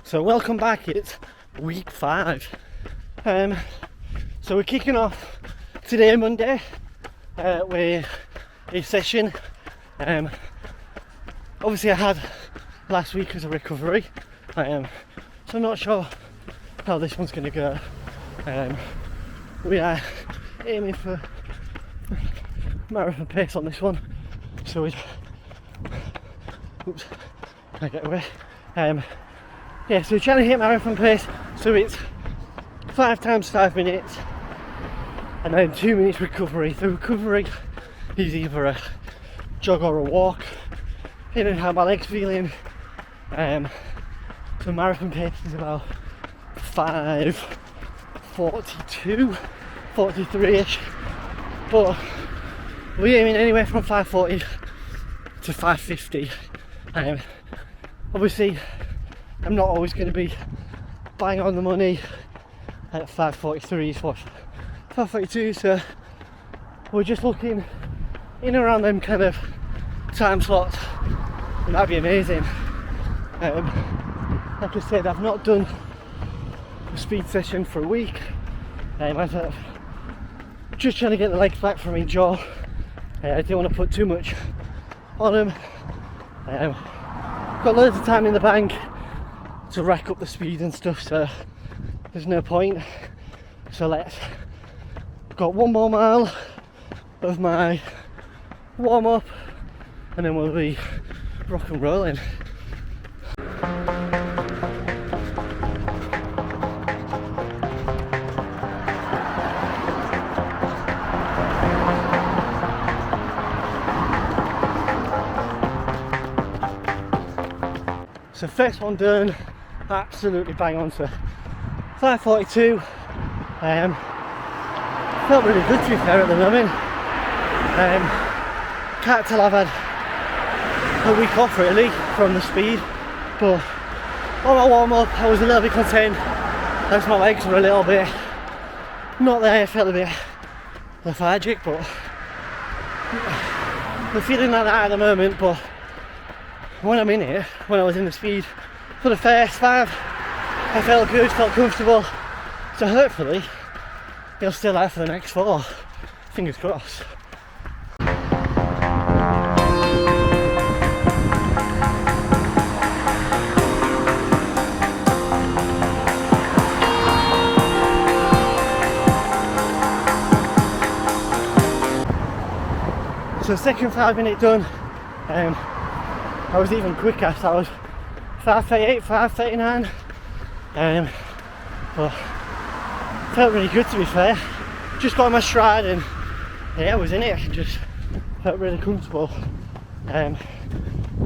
So welcome back, it's week 5. So we're kicking off today, Monday, with a session. Obviously I had last week as a recovery, so I'm not sure how this one's going to go. We are aiming for marathon pace on this one, so we oops, can I get away? Yeah, so we're trying to hit marathon pace, so it's 5 times 5 minutes and then 2 minutes recovery. The recovery is either a jog or a walk, depending on how my legs feeling. So marathon pace is about 5:42, 43ish, but we're aiming anywhere from 5:40 to 5:50. Obviously I'm not always going to be bang on the money at 5:43 or 5:42, so we're just looking in around them kind of time slots, and that'd be amazing. Like I said, I've not done a speed session for a week. I'm just trying to get the legs back from my jaw. I don't want to put too much on them. Got loads of time in the bank to rack up the speed and stuff, so there's no point. So got 1 more mile of my warm up and then we'll be rock and rolling. So first one done, absolutely bang on, so 5:42. Felt really good, to be fair, at the moment. Can't tell I've had a week off really from the speed, but on my warm up I was a little bit content as my legs were a little bit not there. I felt a bit lethargic, but I'm feeling like that at the moment. But when I'm in it, when I was in the speed for the first 5, I felt good, felt comfortable, so hopefully it'll still out for the next 4, fingers crossed. So second 5 minute done. I was even quicker, so I was 5:38, 5:39, but felt really good, to be fair. Just got on my stride and yeah, I was in it. Just felt really comfortable.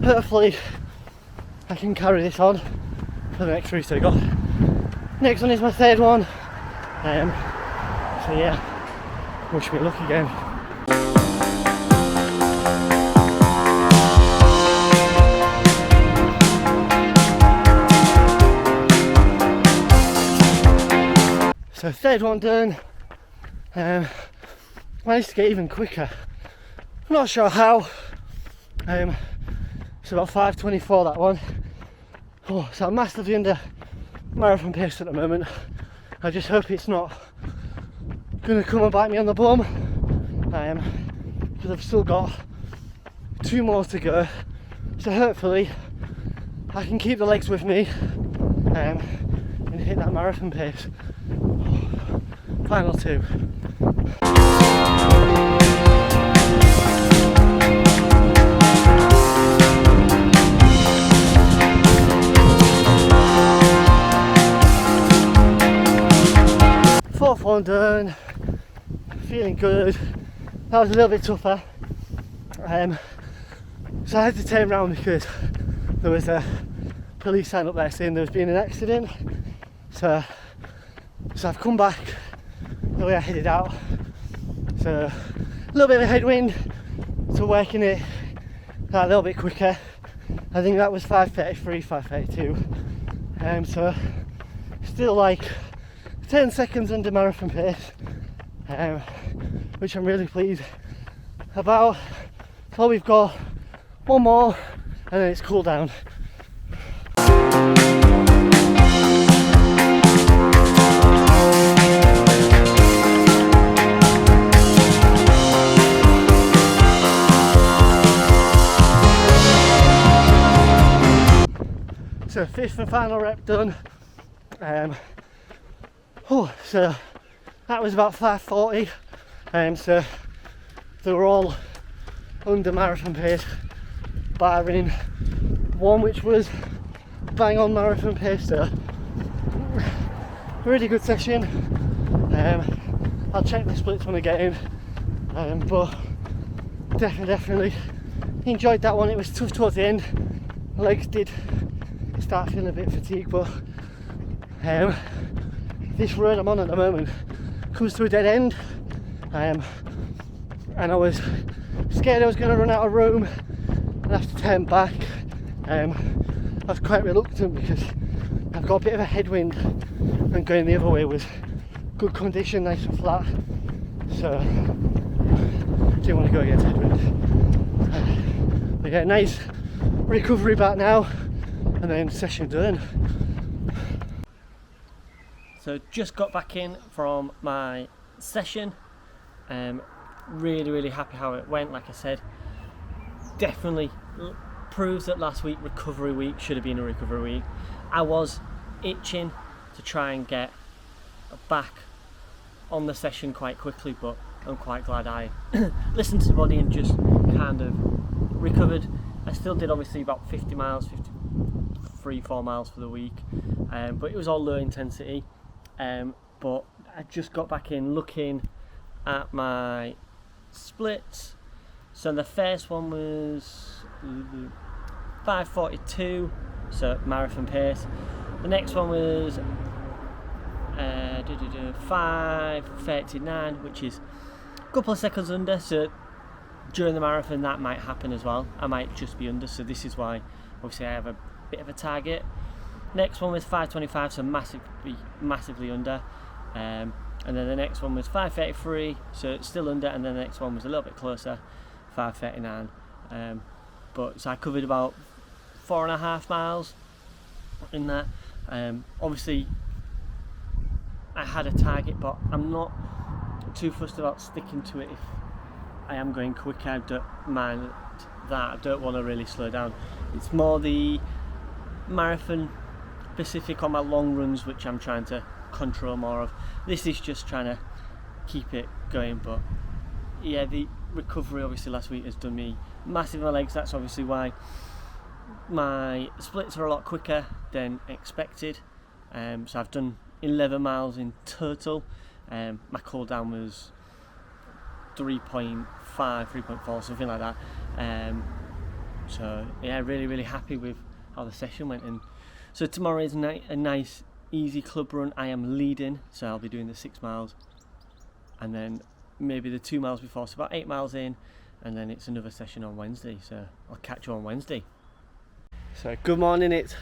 Hopefully I can carry this on for the next 3. So I got next one is my 3rd one. So yeah, wish me luck again. So 3rd one done. Managed to get even quicker. I'm not sure how. It's about 5:24 that one. Oh, so I'm massively under marathon pace at the moment. I just hope it's not going to come and bite me on the bum, because I've still got 2 more to go. So hopefully I can keep the legs with me and hit that marathon pace. Final 2. Fourth one done, feeling good. That was a little bit tougher. So I had to turn around because there was a police sign up there saying there was been an accident. So I've come back the way I headed out. So a little bit of a headwind, so working it that a little bit quicker. I think that was 5:33, 5:32. So still like 10 seconds under marathon pace, which I'm really pleased about. So we've got 1 more and then it's cool down. So 5th and final rep done. So that was about 5:40. So they were all under marathon pace, barring one which was bang on marathon pace. So really good session. I'll check the splits when I get in, but definitely enjoyed that one. It was tough towards the end. My legs did start feeling a bit fatigued, but this run I'm on at the moment comes to a dead end, and I was scared I was going to run out of room and have to turn back. I was quite reluctant because I've got a bit of a headwind, and going the other way was good condition, nice and flat, so didn't want to go against headwind. But yeah, nice recovery back now, and then session done. So just got back in from my session. Really happy how it went. Like I said, definitely proves that last week, recovery week, should have been a recovery week. I was itching to try and get back on the session quite quickly, but I'm quite glad I listened to the body and just kind of recovered. I still did obviously about 50 miles, 53-4 miles for the week, but it was all low intensity. But I just got back in looking at my splits. So the first one was 5:42, so marathon pace. The next one was 5:39, which is a couple of seconds under. So during the marathon that might happen as well. I might just be under, so this is why obviously I have a bit of a target. Next one was 5:25, so massively under. And then the next one was 5:33, so it's still under, and then the next one was a little bit closer, 5:39. But so I covered about 4.5 miles in that. Obviously I had a target, but I'm not too fussed about sticking to it. If I am going quicker, I don't mind that. I don't want to really slow down. It's more the marathon specific on my long runs which I'm trying to control more of. This is just trying to keep it going. But yeah, the recovery obviously last week has done me massive in my legs. That's obviously why my splits are a lot quicker than expected. So I've done 11 miles in total. My cool down was 3.5, 3.4, something like that. So yeah, really happy with how the session went. And so tomorrow is a nice easy club run. I am leading, so I'll be doing the 6 miles, and then maybe the 2 miles before, so about 8 miles in, and then it's another session on Wednesday. So I'll catch you on Wednesday. So good morning, it's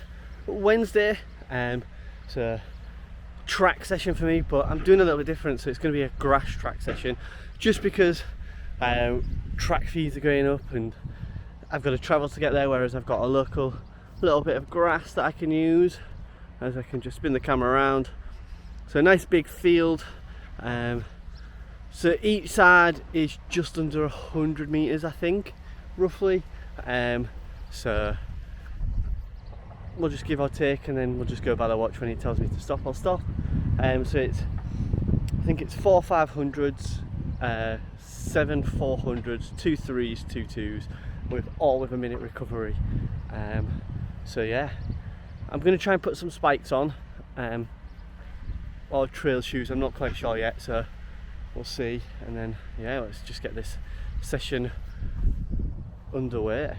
Wednesday. It's a track session for me, but I'm doing a little bit different. So it's going to be a grass track session, just because track fees are going up and I've got to travel to get there, whereas I've got a local little bit of grass that I can use, as I can just spin the camera around. So a nice big field. So each side is just under 100 meters, I think, roughly. So we'll just give or take, and then we'll just go by the watch. When it tells me to stop, I'll stop. So I think it's 4 500s, 7 400s, 2 3s, 2 2s, with a minute recovery. So yeah, I'm going to try and put some spikes on, or trail shoes. I'm not quite sure yet, so we'll see. And then yeah, let's just get this session underway.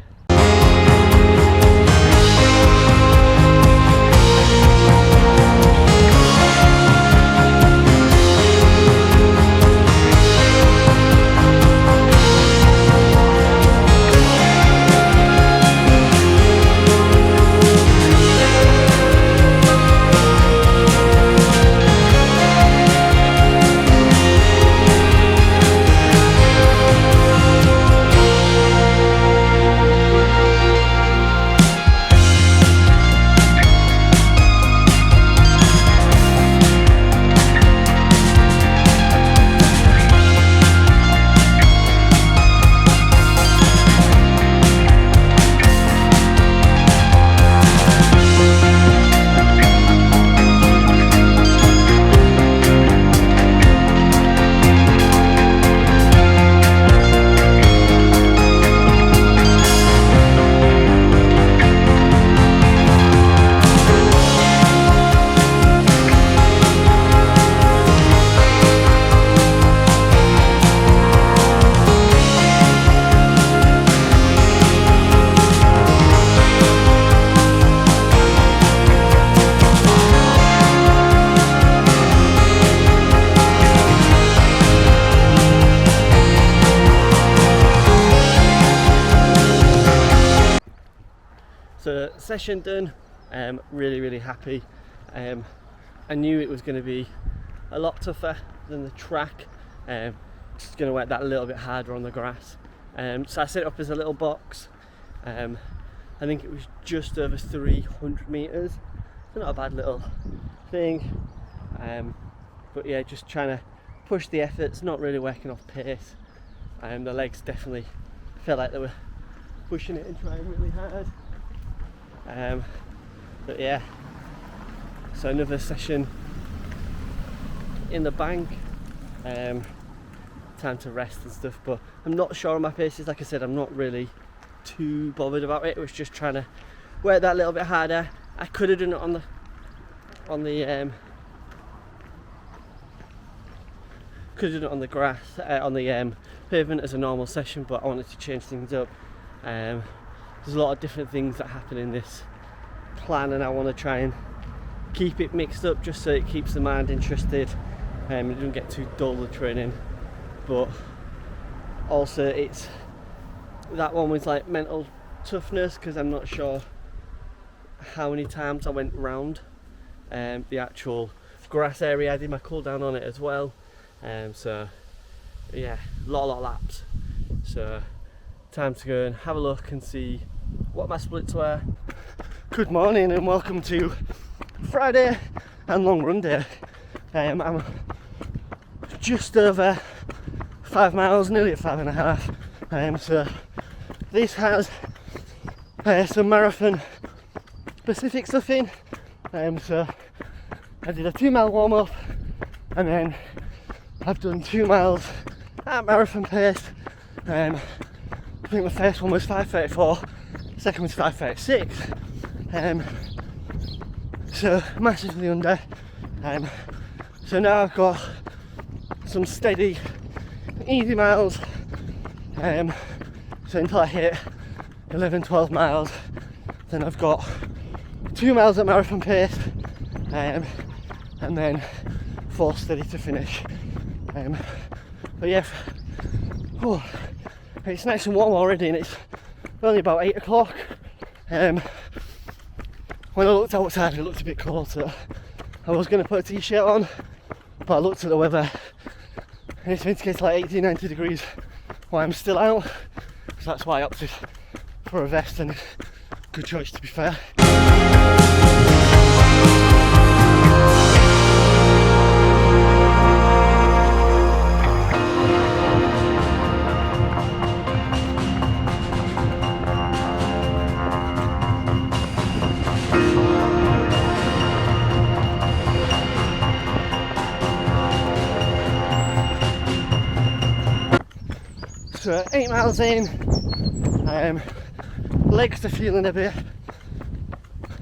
So session done, really happy. I knew it was going to be a lot tougher than the track, just going to work that a little bit harder on the grass. So I set it up as a little box. I think it was just over 300 metres, so not a bad little thing. But yeah, just trying to push the efforts, not really working off pace. The legs definitely felt like they were pushing it and trying really hard. But yeah, so another session in the bank. Time to rest and stuff, but I'm not sure on my paces. Like I said, I'm not really too bothered about it. It was just trying to work that little bit harder. I could have done it on the grass, on the pavement as a normal session, but I wanted to change things up. There's a lot of different things that happen in this plan, and I want to try and keep it mixed up just so it keeps the mind interested. It doesn't get too dull, the training, but also it's that one was like mental toughness, because I'm not sure how many times I went round the actual grass area. I did my cool down on it as well. So yeah, a lot of laps. So time to go and have a look and see what my splits were. Good morning and welcome to Friday and long run day. I'm just over 5 miles, nearly at 5.5. So this has some marathon specific stuff in. So I did a 2 mile warm up, and then I've done 2 miles at marathon pace. I think the first one was 5:34, second was 5:36. So massively under. So now I've got some steady, easy miles. So until I hit 11-12 miles, then I've got 2 miles at marathon pace, and then 4 steady to finish. But yeah, it's nice and warm already, and it's only about 8 o'clock. When I looked outside, it looked a bit cold, so I was going to put a t-shirt on, but I looked at the weather and it's meant to get to like 80-90 degrees while I'm still out, so that's why I opted for a vest, and good choice to be fair. So 8 miles in, legs are feeling a bit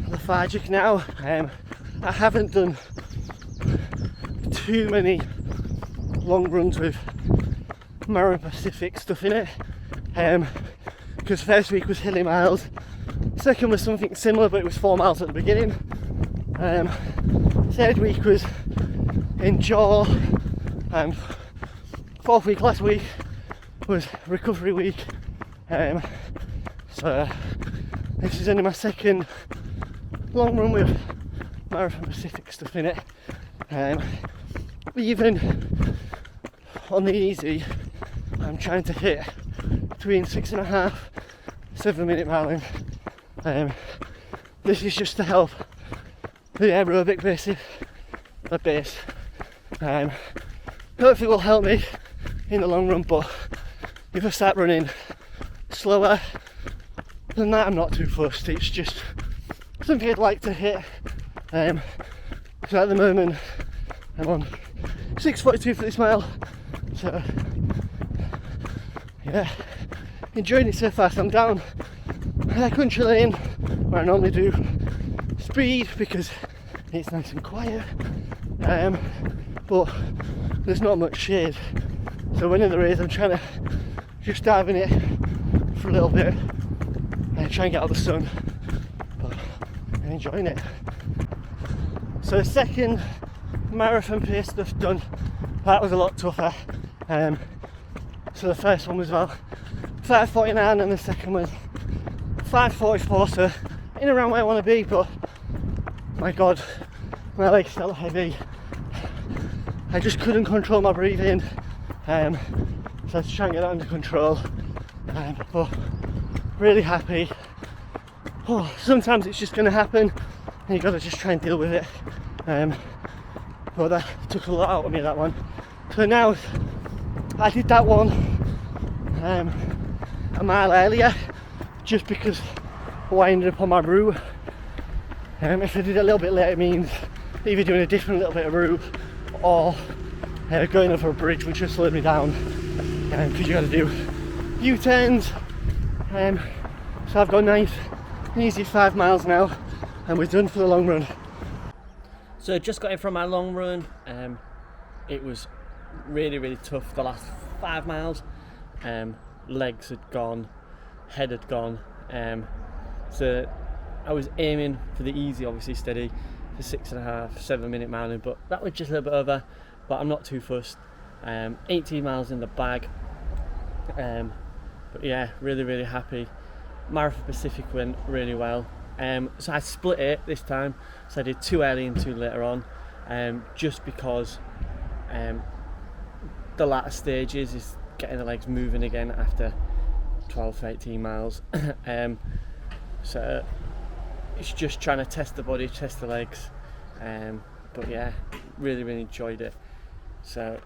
lethargic now. I haven't done too many long runs with Marathon Pacific stuff in it, because first week was hilly miles, second was something similar but it was 4 miles at the beginning, third week was in jaw, and fourth week last week was recovery week. So this is only my second long run with Marathon Pacific stuff in it. Even on the easy, I'm trying to hit between 6.5 7 minute miling. This is just to help the aerobic base. Hopefully it will help me in the long run, but if I start running slower than that, I'm not too fussed. It's just something I'd like to hit. So at the moment I'm on 6:42 for this mile, so yeah, enjoying it so far. So I'm down country lane where I normally do speed because it's nice and quiet, but there's not much shade, so when there is, I'm trying to just dive in it for a little bit and try and get out the sun, but I'm enjoying it. So second marathon pace stuff done. That was a lot tougher. So the first one was about 5:49 and the second was 5:44, so in around where I want to be, but my God, my legs felt heavy. I just couldn't control my breathing, so I had to try and get that under control. But really happy. Oh, sometimes it's just going to happen, and you got to just try and deal with it. But that took a lot out of me, that one. So now I did that one a mile earlier, just because I ended up on my route. If I did it a little bit later, it means either doing a different little bit of route or going over a bridge, which just slowed me down, because you got to do U-turns. So I've got a nice easy 5 miles now, and we're done for the long run. So just got in from my long run. It was really tough the last 5 miles. Legs had gone, head had gone. So I was aiming for the easy, obviously steady, for 6.5, 7 minute miling, but that was just a little bit over. But I'm not too fussed. 18 miles in the bag. But yeah, really happy. Marathon Pacific went really well. So I split it this time. So I did 2 early and 2 later on, just because the latter stages is getting the legs moving again after 12 to 18 miles. So it's just trying to test the body, test the legs. But yeah, really enjoyed it. So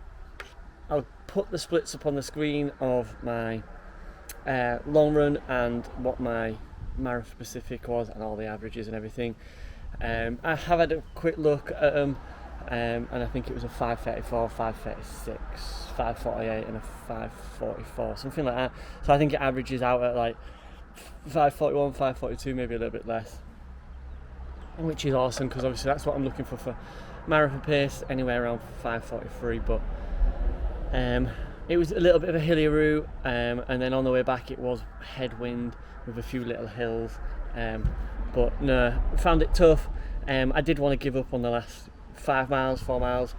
I'll put the splits up on the screen of my long run and what my Marathon Pacific was, and all the averages and everything. I have had a quick look at them, and I think it was a 5:34, 5:36, 5:48 and a 5:44, something like that. So I think it averages out at like 5:41, 5:42, maybe a little bit less, which is awesome, because obviously that's what I'm looking for marathon pace, anywhere around 5:43. But it was a little bit of a hilly route, and then on the way back it was headwind with a few little hills, but no, found it tough. I did want to give up on the last 4 miles,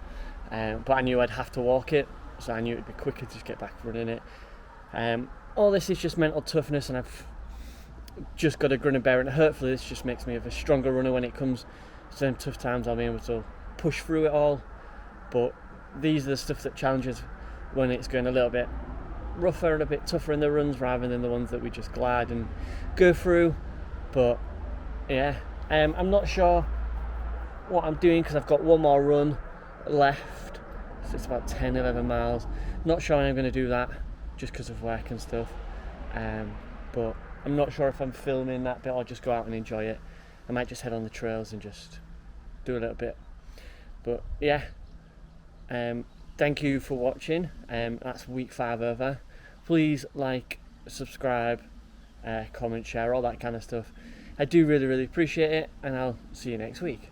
but I knew I'd have to walk it, so I knew it'd be quicker to just get back running it. All this is just mental toughness, and I've just got to grin and bear it, and hopefully this just makes me a stronger runner when it comes to them tough times. I'll be able to push through it all. But these are the stuff that challenges when it's going a little bit rougher and a bit tougher in the runs, rather than the ones that we just glide and go through. But yeah, I'm not sure what I'm doing, because I've got one more run left, so it's about 10-11 miles. Not sure I'm going to do that, just because of work and stuff. But I'm not sure if I'm filming that bit or just go out and enjoy it. I might just head on the trails and just do a little bit. But yeah, thank you for watching. That's week 5 over. Please like, subscribe, comment, share, all that kind of stuff. I do really appreciate it, and I'll see you next week.